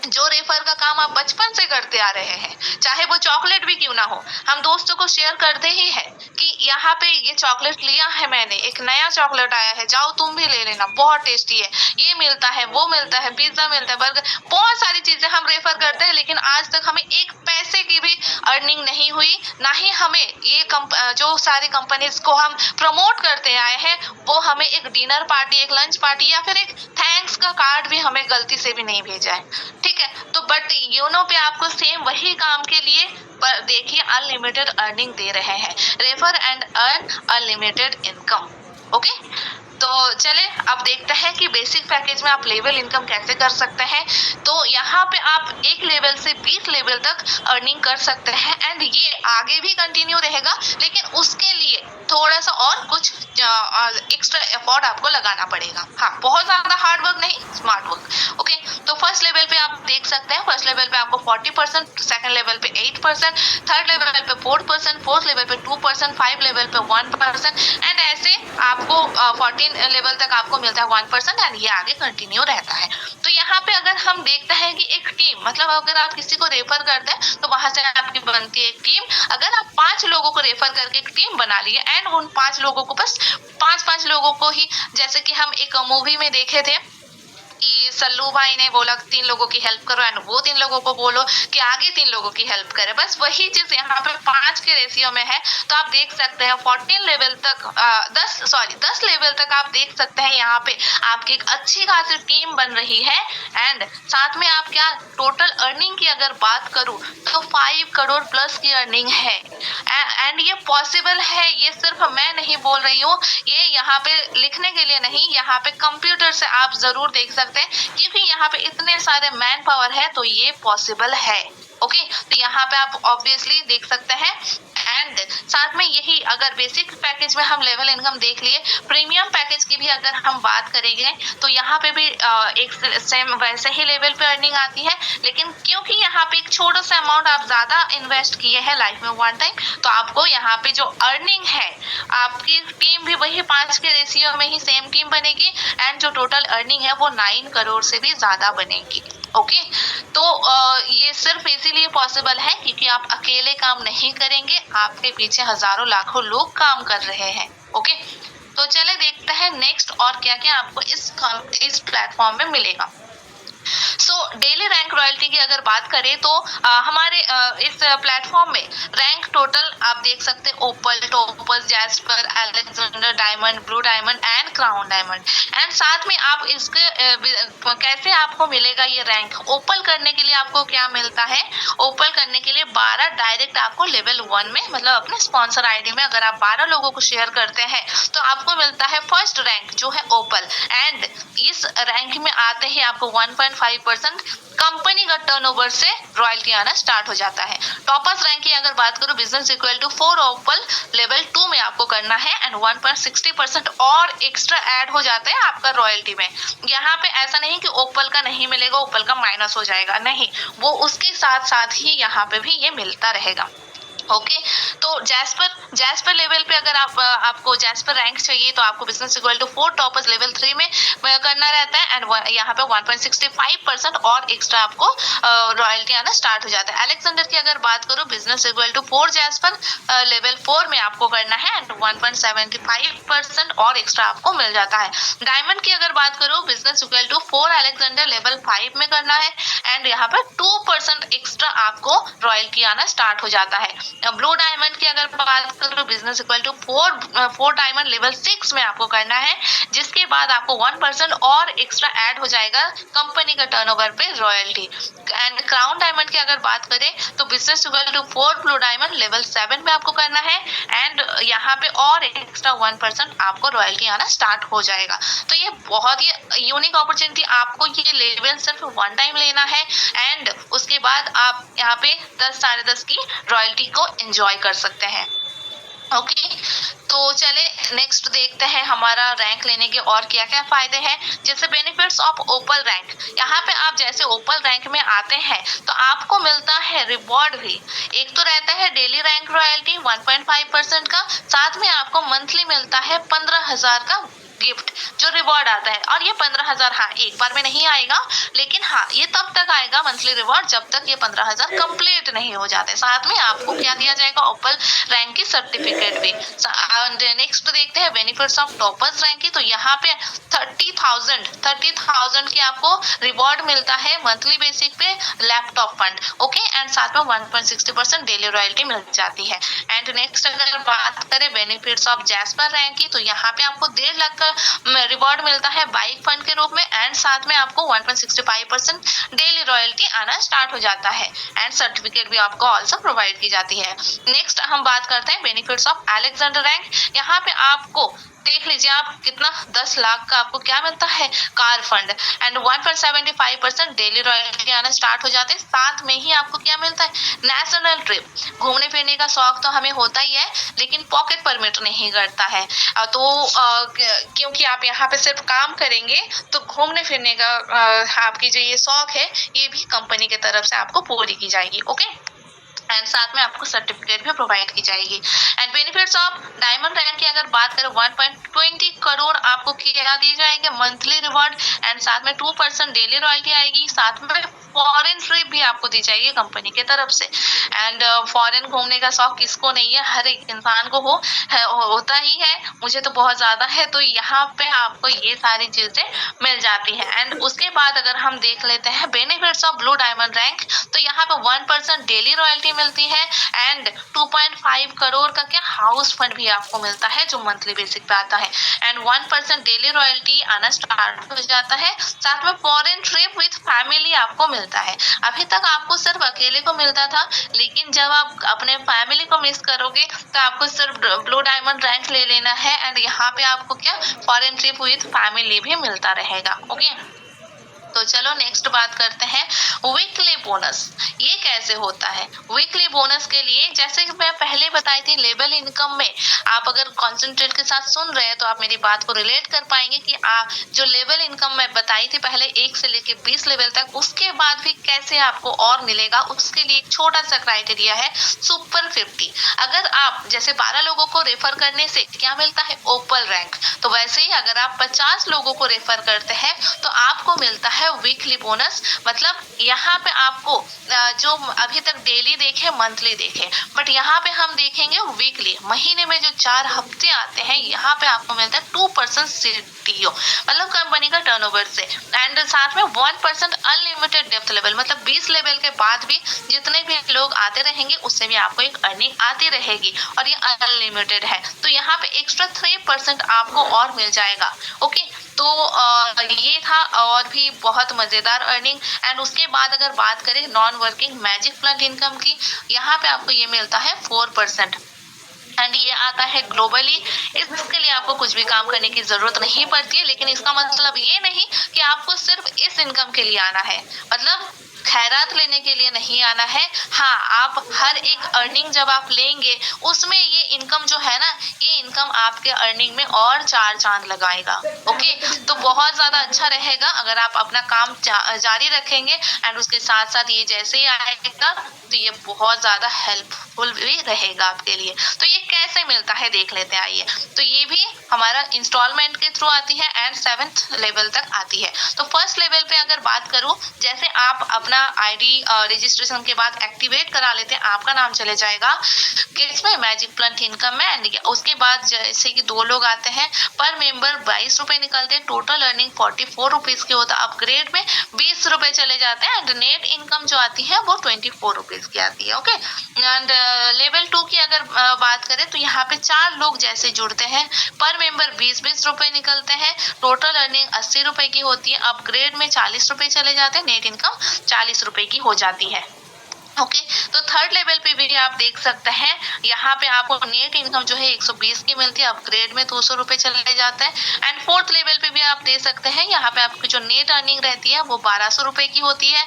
जो रेफर का काम आप बचपन से करते आ रहे हैं, चाहे वो चॉकलेट भी क्यों ना हो, हम दोस्तों को शेयर करते ही हैं कि यहाँ पे ये चॉकलेट लिया है मैंने, एक नया चॉकलेट आया है, जाओ तुम भी ले लेना, बहुत टेस्टी है, ये मिलता है, वो मिलता है, पिज्जा मिलता है, बर्गर, बहुत सारी चीजें हम रेफर करते हैं। लेकिन आज तक हमें एक पैसे की भी अर्निंग नहीं हुई, ना ही हमें ये जो सारी कंपनीज को हम प्रमोट करते आए हैं वो हमें एक डिनर पार्टी, एक लंच पार्टी या फिर एक थैंक्स का कार्ड भी हमें गलती से भी नहीं भेजा है, ठीक है। तो बट योनो पे आपको सेम वही काम के लिए पर देखिए अनलिमिटेड अर्निंग दे रहे हैं, refer and earn unlimited income. Okay, तो चले अब देखते हैं कि बेसिक पैकेज में आप लेवल इनकम कैसे कर सकते हैं। तो यहाँ पे आप एक लेवल से 20 लेवल तक अर्निंग कर सकते हैं एंड ये आगे भी कंटिन्यू रहेगा, लेकिन उसके लिए थोड़ा सा और कुछ एक्स्ट्रा एफर्ट आपको लगाना पड़ेगा। हाँ, बहुत ज्यादा हार्ड वर्क नहीं, स्मार्ट वर्क। ओके, तो फर्स्ट लेवल पे आप देख सकते हैं, फर्स्ट लेवल पे आपको 40%, सेकंड लेवल पे 8%, थर्ड लेवल पे 4%, फोर्थ लेवल पे 2%, 5 लेवल पे 1% एंड ऐसे आपको 14 लेवल तक आपको मिलता है 1% एंड ये आगे कंटिन्यू रहता है। तो यहाँ पे अगर हम देखते हैं कि एक टीम, मतलब अगर आप किसी को रेफर करते हैं तो वहां से आपकी बनती है एक टीम। अगर आप 5 लोगों को रेफर करके एक टीम बना लिए एंड उन 5 लोगों को बस 5-5 लोगों को ही, जैसे कि हम एक मूवी में देखे थे कि सल्लू भाई ने बोला 3 लोगों की हेल्प करो एंड वो 3 लोगों को बोलो कि आगे 3 लोगों की हेल्प करे, बस वही चीज यहाँ पे 5 के रेशियो में है। तो आप देख सकते हैं 14 लेवल तक 10 लेवल तक आप देख सकते हैं यहाँ पे आपकी एक अच्छी खासी टीम बन रही है एंड साथ में आप क्या टोटल अर्निंग की अगर बात करूं तो 5 करोड़ प्लस की अर्निंग है एंड ये पॉसिबल है। ये सिर्फ मैं नहीं बोल रही हूँ, ये यहाँ पे लिखने के लिए नहीं, यहाँ पे कंप्यूटर से आप जरूर देख सकते हैं क्योंकि यहाँ पे इतने सारे मैन पावर है तो ये पॉसिबल है। ओके, तो यहाँ पे आप ऑब्वियसली देख सकते हैं एंड साथ में यही अगर बेसिक पैकेज में हम लेवल इनकम देख लिए, प्रीमियम पैकेज की भी अगर हम बात करेंगे तो यहाँ पे भी एक सेम वैसे ही लेवल पे अर्निंग आती है, लेकिन क्योंकि यहाँ पे एक छोटा सा अमाउंट आप ज्यादा इन्वेस्ट किए हैं लाइफ में वन टाइम, तो आपको यहाँ पे जो अर्निंग है आपकी टीम भी वही 5 के रेशियो में ही सेम टीम बनेगी एंड जो टोटल अर्निंग है वो 9 करोड़ से भी ज्यादा बनेगी। ओके, तो ये सिर्फ इसीलिए पॉसिबल है क्योंकि आप अकेले काम नहीं करेंगे, आपके पीछे हजारों लाखों लोग काम कर रहे हैं। ओके, तो चले देखते हैं नेक्स्ट और क्या क्या आपको इस प्लेटफॉर्म में मिलेगा। सो डेली रैंक रॉयल्टी की अगर बात करें तो हमारे इस प्लेटफॉर्म में रैंक टोटल आप देख सकते हैं opal, topaz, jasper, Alexander, diamond, blue diamond and crown diamond and साथ में आप इसके कैसे आपको मिलेगा ये रैंक। ओपल करने के लिए आपको क्या मिलता है, ओपल करने के लिए 12 डायरेक्ट आपको लेवल 1 में, मतलब अपने स्पॉन्सर आईडी में अगर आप 12 लोगों को शेयर करते हैं तो आपको मिलता है फर्स्ट रैंक जो है ओपल एंड इस रैंक में आते ही आपको 1.5% कंपनी का टर्नओवर से रॉयल्टी आना स्टार्ट हो जाता है। टॉपर्स रैंक की अगर बात करूं, business equal to 4 opal level 2 में आपको करना है एंड 1.60% और एक्स्ट्रा ऐड हो जाता है आपका रॉयल्टी में। यहाँ पे ऐसा नहीं कि ओपल का नहीं मिलेगा, ओपल का माइनस हो जाएगा, नहीं, वो उसके साथ साथ ही यहाँ पे भी ये मिलता रहेगा। ओके, तो जैस्पर लेवल पे अगर आपको जैस्पर रैंक चाहिए तो आपको business equal to 4 topaz level 3 में करना रहता है एंड यहाँ पे 1.65% और एक्स्ट्रा आपको रॉयल्टी आना स्टार्ट हो जाता है। अलेक्जेंडर की अगर बात करूँ, business equal to 4 jasper level 4 में आपको करना है एंड 1.75% और एक्स्ट्रा आपको मिल जाता है। डायमंड की अगर बात करूँ, business equal to 4 Alexander level 5 में करना है एंड यहाँ पे 2% एक्स्ट्रा आपको रॉयल्टी आना स्टार्ट हो जाता है। ब्लू डायमंड की अगर बात करूं, business equal to 4 diamond level 6 में आपको करना है, जिसके बाद आपको 1% और एक्स्ट्रा ऐड हो जाएगा कंपनी का टर्नओवर पे रॉयल्टी। एंड क्राउन डायमंड की अगर बात करें तो business equal to 4 blue diamond level 7 में आपको करना है एंड यहाँ पे और एक्स्ट्रा 1% आपको रॉयल्टी आना स्टार्ट हो जाएगा। तो ये बहुत ही यूनिक अपॉर्चुनिटी, आपको ये लेवल सिर्फ 1 टाइम लेना है एंड उसके बाद आप यहाँ पे 10 साढ़े 10 की रॉयल्टी को एंजॉय कर सकते हैं। ओके, तो चले नेक्स्ट देखते हैं हमारा रैंक लेने के और क्या क्या फायदे हैं। जैसे बेनिफिट्स ऑफ ओपल रैंक, यहाँ पे आप जैसे ओपल रैंक में आते हैं तो आपको मिलता है रिवॉर्ड भी। एक तो रहता है डेली रैंक रॉयल्टी 1.5% का, साथ में आपको मंथली मिलता है 15,000 का गिफ्ट जो जो रिवॉर्ड आता है। और ये 15,000 हाँ एक बार में नहीं आएगा, लेकिन हाँ ये तब तक आएगा मंथली रिवॉर्ड जब तक ये 15,000 कंप्लीट नहीं हो जाते। साथ में आपको क्या दिया जाएगा, ओपल रैंक की सर्टिफिकेट भी। नेक्स्ट देखते हैं बेनिफिट्स ऑफ टॉपर्स रैंक की। तो यहाँ पे 30,000 की आपको रिवॉर्ड मिलता है मंथली बेसिक पे, लैपटॉप फंड, ओके, एंड साथ में 1.60% डेली रॉयल्टी मिल जाती है। एंड नेक्स्ट अगर बात करें बेनिफिट्स ऑफ जैस्पर रैंक की, तो यहाँ पे आपको 1.5 लाख का रिवॉर्ड मिलता है बाइक फंड के रूप में, एंड साथ में आपको 1.65% डेली रॉयल्टी आना स्टार्ट हो जाता है, एंड सर्टिफिकेट भी आपको ऑल्सो प्रोवाइड की जाती है। नेक्स्ट हम बात करते हैं बेनिफिट्स ऑफ अलेक्जेंडर रैंक। यहाँ पे आपको देख लीजिए आप कितना 10 लाख का आपको क्या मिलता है, car fund, and 1.75% daily royalty आना स्टार्ट हो जाते हैं। साथ में ही आपको क्या मिलता है, नेशनल ट्रिप, घूमने फिरने का शौक तो हमें होता ही है, लेकिन पॉकेट परमिट नहीं करता है। क्योंकि आप यहाँ पे सिर्फ काम करेंगे तो घूमने फिरने का आपकी जो ये शौक है ये भी कंपनी की तरफ से आपको पूरी की जाएगी, ओके, एंड साथ में आपको सर्टिफिकेट भी प्रोवाइड की जाएगी। And benefits of diamond rank की अगर बात करें, 1.20 करोड़ आपको क्या दी जाएगी मंथली रिवॉर्ड, एंड साथ में 2% डेली रॉयल्टी आएगी। साथ में फॉरेन ट्रिप भी आपको दी जाएगी कंपनी की तरफ से। एंड फॉरेन घूमने का शौक किसको नहीं है, हर एक इंसान को होता ही है, मुझे तो बहुत ज्यादा है। तो यहाँ पे आपको ये सारी चीजें मिल जाती है। एंड उसके बाद अगर हम देख लेते हैं benefits of blue diamond rank, तो यहाँ पे 1% डेली रॉयल्टी मिलती है, एंड 2.5 करोड़ का क्या हाउस फंड भी आपको मिलता है जो मंथली बेसिक पे आता है, एंड 1% डेली रॉयल्टी आना स्टार्ट हो जाता है। साथ में फॉरेन ट्रिप विथ फैमिली आपको मिलता है। अभी तक आपको सिर्फ अकेले को मिलता था, लेकिन जब आप अपने फैमिली को मिस करोगे तो आपको सिर्फ ब्लू डायमंड रैंक ले लेना है, एंड यहाँ पे आपको क्या फॉरेन ट्रिप विथ फैमिली भी मिलता रहेगा, ओके। तो चलो नेक्स्ट बात करते हैं वीकली बोनस। ये कैसे होता है वीकली बोनस के लिए, जैसे कि मैं पहले बताई थी लेवल इनकम में, आप अगर कॉन्सेंट्रेट के साथ सुन रहे हैं तो आप मेरी बात को रिलेट कर पाएंगे कि जो लेवल इनकम मैं बताई थी पहले 1 से लेके 20 लेवल तक, उसके बाद भी कैसे आपको और मिलेगा, उसके लिए एक छोटा सा क्राइटेरिया है सुपर 50। अगर आप जैसे 12 लोगों को रेफर करने से क्या मिलता है, ओपल रैंक, तो वैसे ही अगर आप 50 लोगों को रेफर करते हैं तो आपको मिलता है वीकली बोनस। मतलब यहाँ पे आपको जो अभी तक डेली देखे मंथली देखे, बट यहाँ पे हम देखेंगे वीकली, महीने में जो 4 हफ्ते आते हैं यहाँ पे आपको मिलता है 2% सीटीओ, मतलब कंपनी का टर्नओवर से, एंड साथ में 1% अनलिमिटेड डेप्थ लेवल, मतलब 20 लेवल के बाद भी जितने भी लोग आते रहेंगे उससे भी आपको एक अर्निंग आती रहेगी, और ये अनलिमिटेड है। तो यहाँ पे एक्स्ट्रा 3% आपको और मिल जाएगा, ओके। तो ये था, और भी बहुत मजेदार अर्निंग। एंड उसके बाद अगर बात करें non working magic plus income की, यहाँ पे आपको ये मिलता है 4%, एंड ये आता है ग्लोबली। इसके लिए आपको कुछ भी काम करने की जरूरत नहीं पड़ती है, लेकिन इसका मतलब ये नहीं कि आपको सिर्फ इस इनकम के लिए आना है, मतलब खैरात लेने के लिए नहीं आना है। हाँ, आप हर एक अर्निंग जब आप लेंगे उसमें ये इनकम जो है ना, ये इनकम आपके अर्निंग में और 4 चांद लगाएगा, ओके। तो बहुत ज्यादा अच्छा रहेगा अगर आप अपना काम जारी रखेंगे, एंड उसके साथ साथ ये जैसे ही आएगा तो ये बहुत ज्यादा हेल्पफुल भी रहेगा आपके लिए। तो ये कैसे मिलता है देख लेते हैं, आइए। तो ये भी हमारा इंस्टॉलमेंट के थ्रू आती है, एंड 7th लेवल तक आती है। तो फर्स्ट लेवल पे अगर बात करूं, जैसे आप अपना आईडी रजिस्ट्रेशन के बाद एक्टिवेट करा लेते हैं, आपका नाम चले जाएगा किसमें, मैजिक प्लस इनकम में, एंड उसके बाद जैसे कि 2 लोग आते हैं, पर मेंबर 22 रुपए निकलते हैं, टोटल अर्निंग 44 रुपीज की होता है, अपग्रेड में 20 रुपए चले जाते हैं, एंड नेट इनकम जो आती है वो 24 रुपीज की आती है, ओके। एंड लेवल 2 की अगर बात करें तो यहाँ पे 4 लोग जैसे जुड़ते हैं, पर मेंबर 20-20 रुपए निकलते हैं, टोटल अर्निंग 80 रुपए की होती है, अपग्रेड में 40 रुपए चले जाते हैं, नेट इनकम 40 रुपए की हो जाती है, ओके। तो थर्ड लेवल पे भी आप देख सकते हैं, यहाँ पे आपको नेट इनकम जो है 120 की मिलती है, अपग्रेड में 200 रुपए चले जाते हैं, एंड फोर्थ लेवल पे भी आप दे सकते हैं, यहाँ पे आपकी जो नेट अर्निंग रहती है वो 1200 रुपए की होती है,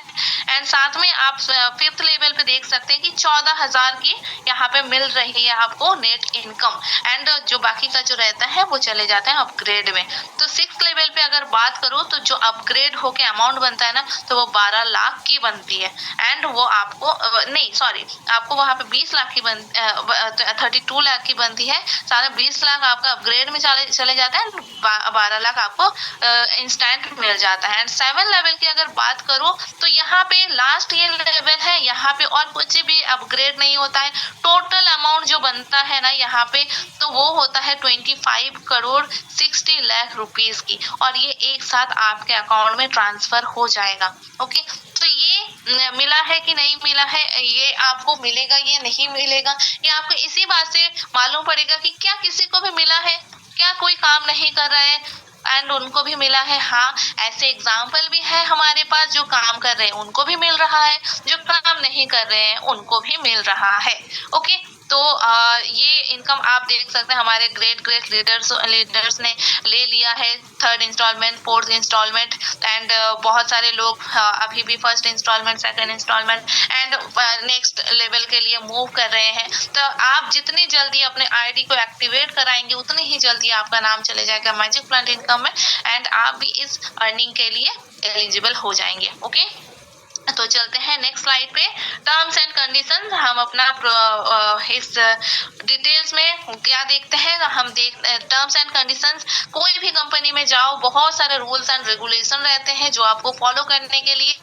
एंड साथ में आप 5th लेवल पे देख सकते हैं कि 14,000 की यहाँ पे मिल रही है आपको नेट इनकम, एंड जो बाकी का जो रहता है वो चले जाते हैं अपग्रेड में। तो 6th लेवल पे अगर बात करूँ तो जो अपग्रेड होके अमाउंट बनता है ना, तो वो 12 लाख की बनती है, एंड वो आपको नहीं सॉरी आपको वहाँ पे 20 लाख की 32 लाख की बनती है, सारा 20 लाख आपका अपग्रेड में चले जाता है, 12 लाख आपको इंस्टेंट मिल जाता है। एंड 7 लेवल की अगर बात करूँ तो यहाँ पे लास्ट ये लेवल है, यहाँ पे और कुछ भी अपग्रेड नहीं होता है। टोटल अमाउंट जो बनता है ना यहाँ पे, तो वो होता है 25 करोड़ 60 लाख रुपीस की, और ये एक साथ आपके अकाउंट में ट्रांसफर हो जाएगा। ओके, तो ये मिला है कि नहीं मिला है, ये आपको मिलेगा ये नहीं मिलेगा, ये आपको इसी बात से मालूम पड़ेगा कि क्या किसी को भी मिला है, क्या कोई काम नहीं कर रहा है एंड उनको भी मिला है। हाँ, ऐसे एग्जाम्पल भी है हमारे पास, जो काम कर रहे हैं उनको भी मिल रहा है, जो काम नहीं कर रहे हैं उनको भी मिल रहा है। ओके, तो ये इनकम आप देख सकते हैं हमारे ग्रेट लीडर्स ने ले लिया है, 3rd instalment, 4th instalment, and बहुत सारे लोग अभी भी 1st installment, 2nd installment and next level के लिए मूव कर रहे हैं। तो आप जितनी जल्दी अपने आईडी को एक्टिवेट कराएंगे उतनी ही जल्दी आपका नाम चले जाएगा मैजिक प्लांट इनकम में, एंड आप भी इस अर्निंग के लिए एलिजिबल हो जाएंगे। ओके, तो चलते हैं नेक्स्ट स्लाइड पे, टर्म्स एंड कंडीशंस। हम अपना इस डिटेल्स में क्या देखते हैं, हम टर्म्स एंड कंडीशंस। कोई भी कंपनी में जाओ, बहुत सारे रूल्स एंड रेगुलेशन रहते हैं जो आपको फॉलो करने के लिए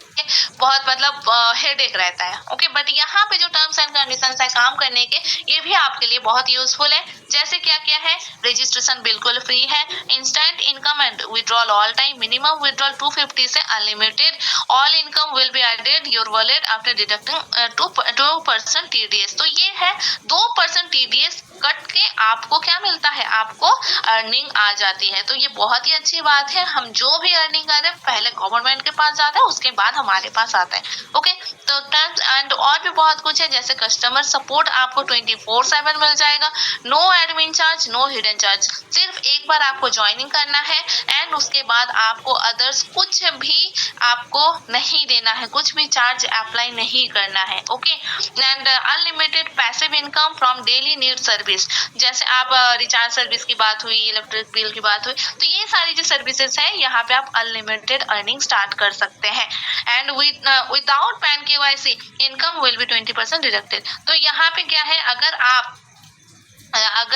बहुत मतलब हेडेक रहता है। ओके, बट यहाँ पे जो टर्म्स एंड कंडीशंस है काम करने के, ये भी आपके लिए बहुत यूजफुल है। जैसे क्या क्या है, रजिस्ट्रेशन बिल्कुल फ्री है, instant income and withdrawal all time, minimum withdrawal 250 से unlimited, all income will be added your wallet after deducting 2% TDS। तो ये है 2% TDS कट के आपको क्या मिलता है, आपको अर्निंग आ जाती है। तो ये बहुत ही अच्छी बात है, हम जो भी अर्निंग कर रहे हैं पहले गवर्नमेंट के पास जाता है, उसके बाद हमारे पास आता है। ओके, तो टर्म्स एंड और भी बहुत कुछ है, जैसे कस्टमर सपोर्ट आपको 24/7 मिल जाएगा, no admin charge, no hidden charge, सिर्फ एक बार आपको ज्वाइनिंग करना है एंड उसके बाद आपको अदर्स कुछ भी आपको नहीं देना है, कुछ भी चार्ज अप्लाई नहीं करना है। Okay, and unlimited passive income from daily need service, जैसे आप रिचार्ज सर्विस की बात हुई, इलेक्ट्रिक बिल की बात हुई, तो ये सारी जो सर्विसेज है यहाँ पे आप अनलिमिटेड अर्निंग स्टार्ट कर सकते हैं। And without pan KYC income will B 20% deducted. तो यहाँ पे क्या है, अगर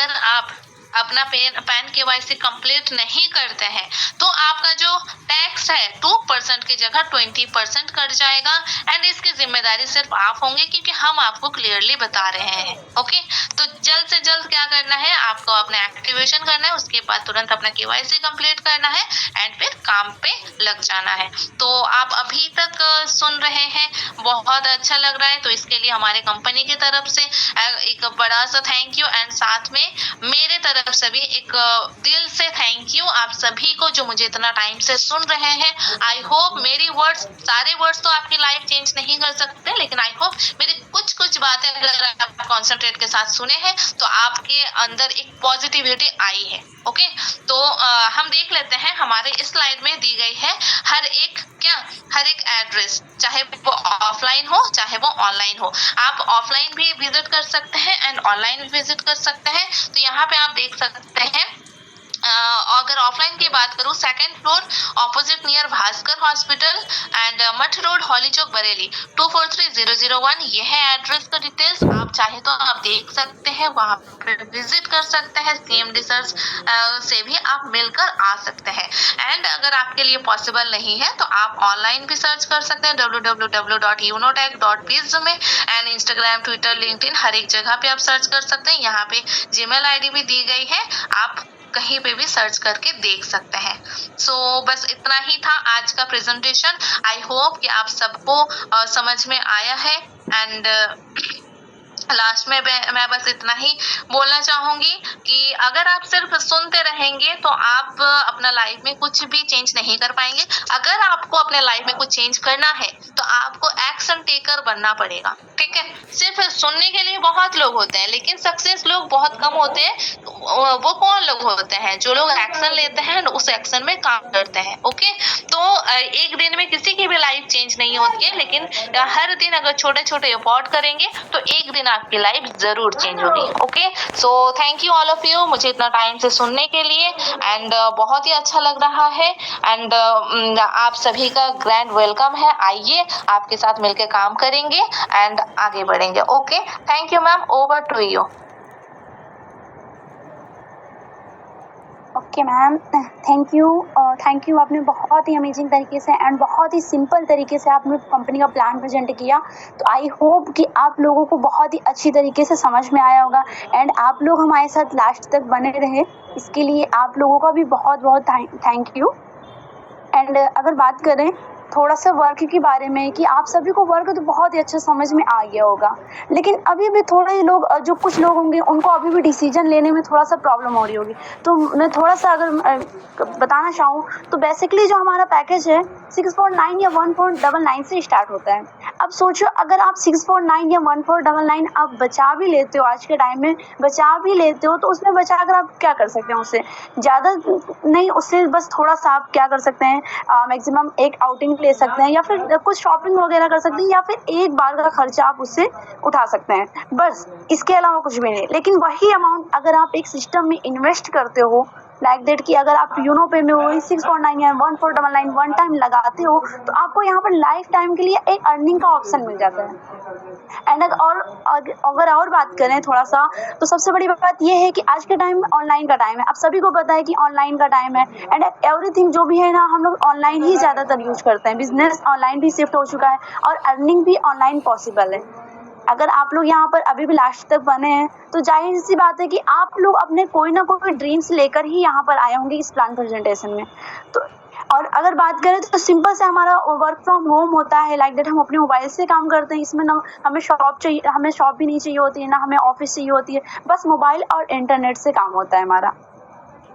आप अपना पैन KYC कंप्लीट नहीं करते हैं तो आपका जो टैक्स है 2% की जगह 20% कट जाएगा, एंड इसकी जिम्मेदारी सिर्फ आप होंगे क्योंकि हम आपको क्लियरली बता रहे हैं। ओके, तो जल्द से जल्द क्या करना है, आपको अपना एक्टिवेशन करना है, उसके बाद तुरंत अपना KYC कंप्लीट करना है एंड फिर काम पे लग जाना है। तो आप अभी तक सुन रहे हैं, बहुत अच्छा लग रहा है, तो इसके लिए हमारे कंपनी की तरफ से एक बड़ा सा थैंक यू, एंड साथ में मेरे तरफ से भी एक दिल से थैंक यू आप सभी को जो मुझे इतना टाइम से सुन रहे हैं। आई होप मेरी वर्ड्स, सारे वर्ड्स तो आपकी लाइफ चेंज नहीं कर सकते, लेकिन आई होप मेरी कुछ बातें अगर आप कॉन्सेंट्रेट के साथ सुने हैं तो आपके अंदर एक पॉजिटिविटी आई है। ओके, तो हम देख लेते हैं, हमारे इस स्लाइड में दी गई है हर एक एड्रेस, चाहे वो ऑफलाइन हो चाहे वो ऑनलाइन हो। आप ऑफलाइन भी विजिट कर सकते हैं एंड ऑनलाइन भी विजिट कर सकते हैं। तो यहाँ पे आप देख सकते हैं, अगर ऑफलाइन की बात करूँ, 2nd floor opposite near Bhaskar hospital and मठ रोड, हॉली चौक, बरेली 243001, ये है एड्रेस का डिटेल्स। आप चाहे तो आप देख सकते हैं, वहाँ पे विजिट कर सकते हैं, CMD सर से भी आप मिलकर आ सकते हैं। एंड अगर आपके लिए पॉसिबल नहीं है तो आप ऑनलाइन भी सर्च कर सकते हैं www.unotech.biz में, एंड इंस्टाग्राम, ट्विटर, लिंक्डइन, हर एक जगह पे आप सर्च कर सकते हैं। यहाँ पे जीमेल ID भी दी गई है, आप कहीं पे भी सर्च करके देख सकते हैं। सो बस इतना ही था आज का प्रेजेंटेशन। आई होप कि आप सबको समझ में आया है, एंड लास्ट में मैं बस इतना ही बोलना चाहूंगी कि अगर आप सिर्फ सुनते रहेंगे तो आप अपना लाइफ में कुछ भी चेंज नहीं कर पाएंगे। अगर आपको अपने लाइफ में कुछ चेंज करना है तो आपको एक्शन टेकर बनना पड़ेगा, ठीक है। सिर्फ सुनने के लिए बहुत लोग होते हैं, लेकिन सक्सेस लोग बहुत कम होते हैं। वो कौन लोग होते हैं? जो लोग एक्शन लेते हैं, उस एक्शन में काम करते हैं। ओके, तो एक दिन में किसी की भी लाइफ चेंज नहीं होती है, लेकिन हर दिन अगर छोटे छोटे एफर्ट करेंगे तो एक दिन आपकी लाइफ जरूर चेंज होगी। Okay, so thank you all of you मुझे इतना टाइम से सुनने के लिए, एंड बहुत ही अच्छा लग रहा है। एंड आप सभी का ग्रैंड वेलकम है। आइए, आपके साथ मिलकर काम करेंगे एंड आगे बढ़ेंगे। Okay, thank you ma'am, over to you. Okay ma'am, thank you. आपने बहुत ही अमेजिंग तरीके से एंड बहुत ही सिंपल तरीके से आपने कंपनी का प्लान प्रेजेंट किया। तो आई होप कि आप लोगों को बहुत ही अच्छी तरीके से समझ में आया होगा एंड आप लोग हमारे साथ लास्ट तक बने रहे, इसके लिए आप लोगों का भी बहुत बहुत थैंक यू। एंड अगर बात करें थोड़ा सा वर्क के बारे में, कि आप सभी को वर्क तो बहुत ही अच्छा समझ में आ गया होगा, लेकिन अभी भी थोड़े लोग, जो कुछ लोग होंगे उनको अभी भी डिसीजन लेने में थोड़ा सा प्रॉब्लम हो रही होगी। तो मैं थोड़ा सा अगर बताना चाहूँ तो बेसिकली जो हमारा पैकेज है 649 या 1499 से स्टार्ट होता है। अब सोचो, अगर आप 649 या 1499 आप बचा भी लेते हो, आज के टाइम में बचा भी लेते हो, तो उसमें बचा कर आप क्या कर सकते हैं? उससे ज़्यादा नहीं, उससे बस थोड़ा सा आप क्या कर सकते हैं, मैक्सिमम एक आउटिंग ले सकते हैं, या फिर कुछ शॉपिंग वगैरह कर सकते हैं, या फिर एक बार का खर्चा आप उससे उठा सकते हैं, बस इसके अलावा कुछ भी नहीं। लेकिन वही अमाउंट अगर आप एक सिस्टम में इन्वेस्ट करते हो, लाइक दैट कि अगर आप यूनो पे में वही 649 या 1499 वन टाइम लगाते हो, तो आपको यहाँ पर लाइफ टाइम के लिए एक अर्निंग का ऑप्शन मिल जाता है। एंड अगर और बात करें थोड़ा सा, तो सबसे बड़ी बात यह है कि आज के टाइम में ऑनलाइन का टाइम है। आप सभी को पता है कि ऑनलाइन का टाइम है, एंड एवरीथिंग जो भी है ना, हम लोग ऑनलाइन ही ज़्यादातर यूज करते हैं। बिजनेस ऑनलाइन भी शिफ्ट हो चुका है और अर्निंग भी ऑनलाइन पॉसिबल है। अगर आप लोग यहाँ पर अभी भी लास्ट तक बने हैं, तो जाहिर सी बात है कि आप लोग अपने कोई ना कोई ड्रीम्स लेकर ही यहाँ पर आए होंगे इस प्लान प्रेजेंटेशन में। तो और अगर बात करें तो सिंपल से हमारा वर्क फ्रॉम होम होता है, लाइक दैट हम अपने मोबाइल से काम करते हैं। इसमें ना हमें शॉप चाहिए, हमें शॉप भी नहीं चाहिए होती है, ना हमें ऑफिस चाहिए होती है, बस मोबाइल और इंटरनेट से काम होता है हमारा।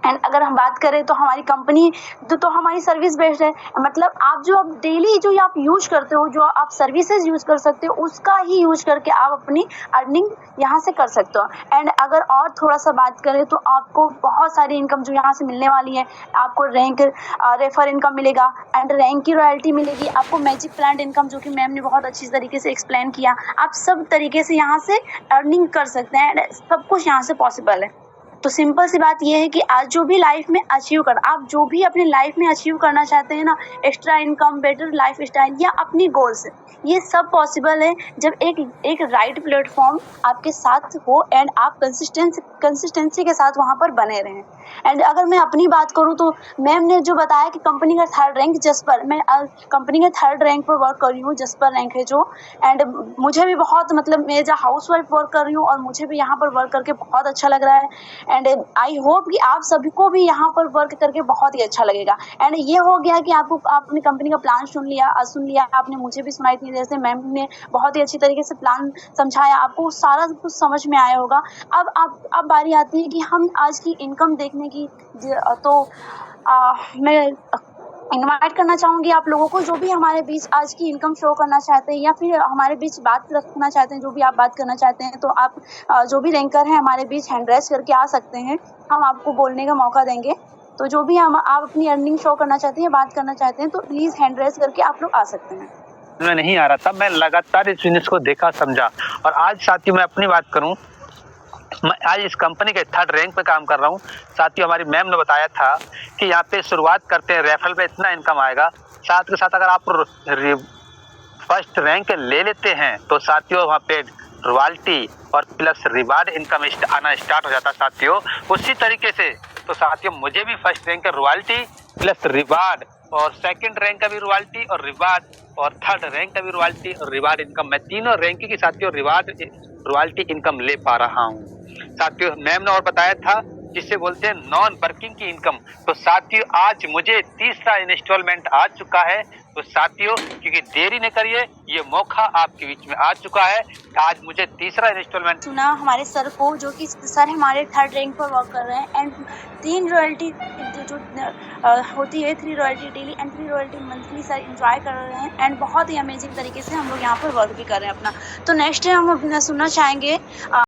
एंड अगर हम बात करें तो हमारी कंपनी तो हमारी सर्विस बेस्ड है, मतलब आप जो आप डेली जो आप यूज करते हो, जो आप सर्विसेज यूज कर सकते हो, उसका ही यूज करके आप अपनी अर्निंग यहाँ से कर सकते हो। एंड अगर और थोड़ा सा बात करें तो आपको बहुत सारी इनकम जो यहाँ से मिलने वाली है। आपको रैंक रेफर इनकम मिलेगा, एंड रैंक की रॉयल्टी मिलेगी, आपको मैजिक प्लांट इनकम, जो कि मैम ने बहुत अच्छी तरीके से एक्सप्लेन किया। आप सब तरीके से यहाँ से अर्निंग कर सकते हैं, सब कुछ यहाँ से पॉसिबल है। तो सिंपल सी बात यह है कि आज जो भी लाइफ में अचीव कर, आप जो भी अपने लाइफ में अचीव करना चाहते हैं ना, extra income, better life style या अपनी गोल्स, ये सब पॉसिबल है जब एक राइट प्लेटफॉर्म आपके साथ हो एंड आप कंसिस्टेंसी के साथ वहाँ पर बने रहें। एंड अगर मैं अपनी बात करूँ तो मैम ने जो बताया कि कंपनी का 3rd रैंक जसपर, मैं कंपनी के 3rd रैंक पर वर्क कर रही हूँ, जसपर रैंक है जो। एंड मुझे भी बहुत, मतलब मैं as a housewife work कर रही हूँ और मुझे भी यहाँ पर वर्क करके बहुत अच्छा लग रहा है। एंड आई होप कि आप सभी को भी यहाँ पर वर्क करके बहुत ही अच्छा लगेगा। एंड ये हो गया कि आप अपनी कंपनी का प्लान सुन लिया, आपने मुझे भी सुनाई थी, जैसे मैम ने बहुत ही अच्छी तरीके से प्लान समझाया, आपको सारा कुछ समझ में आया होगा। अब बारी आती है कि हम आज की इनकम देखने की। तो मैं इनवाइट करना चाहूँगी आप लोगों को, जो भी हमारे बीच आज की इनकम शो करना चाहते हैं या फिर हमारे बीच बात रखना चाहते हैं, जो भी आप बात करना चाहते हैं, तो आप जो भी रैंकर हैं हमारे बीच हैंड रेज करके आ सकते हैं, हम आपको बोलने का मौका देंगे। तो जो भी आप अपनी अर्निंग शो करना चाहते हैं, बात करना चाहते हैं, तो प्लीज़ हैंड रेज करके आप लोग आ सकते हैं। मैं नहीं आ रहा था, मैं लगातार इस बिजनेस को देखा, समझा, और आज साथियों मैं अपनी बात करूं, मैं आज इस कंपनी के 3rd रैंक पे काम कर रहा हूँ। साथियों हमारी मैम ने बताया था कि यहाँ पे शुरुआत करते हैं, रेफरल पे इतना इनकम आएगा। साथ के साथ अगर आप 1st रैंक ले लेते हैं तो साथियों वहाँ पे रॉयल्टी और प्लस रिवार्ड इनकम आना स्टार्ट हो जाता है साथियों। उसी तरीके से तो साथियों मुझे भी 1st रैंक का रॉयल्टी प्लस रिवार्ड, और 2nd रैंक का भी रॉयल्टी और रिवार्ड, और 3rd रैंक का भी रॉयल्टी और रिवार्ड इनकम, मैं तीनों रैंक की साथियों रॉयल्टी इनकम ले पा रहा हूँ। साथियों मैम ने और बताया था जिसे बोलते हैं नॉन वर्किंग की इनकम। तो साथियों आज मुझे तीसरा इंस्टॉलमेंट आ चुका है। तो साथियों क्योंकि देरी न करिए, ये मौका आपके बीच में आ चुका है। आज मुझे तीसरा इंस्टॉलमेंट सुना हमारे सर को, जो कि सर हमारे 3rd रैंक पर वर्क कर रहे हैं एंड 3 रॉयल्टी जो होती है 3 royalty daily and 3 royalty monthly sir enjoy कर रहे हैं एंड बहुत ही अमेजिंग तरीके से हम लोग यहाँ पर वर्क भी कर रहे हैं अपना। तो नेक्स्ट हम सुनना चाहेंगे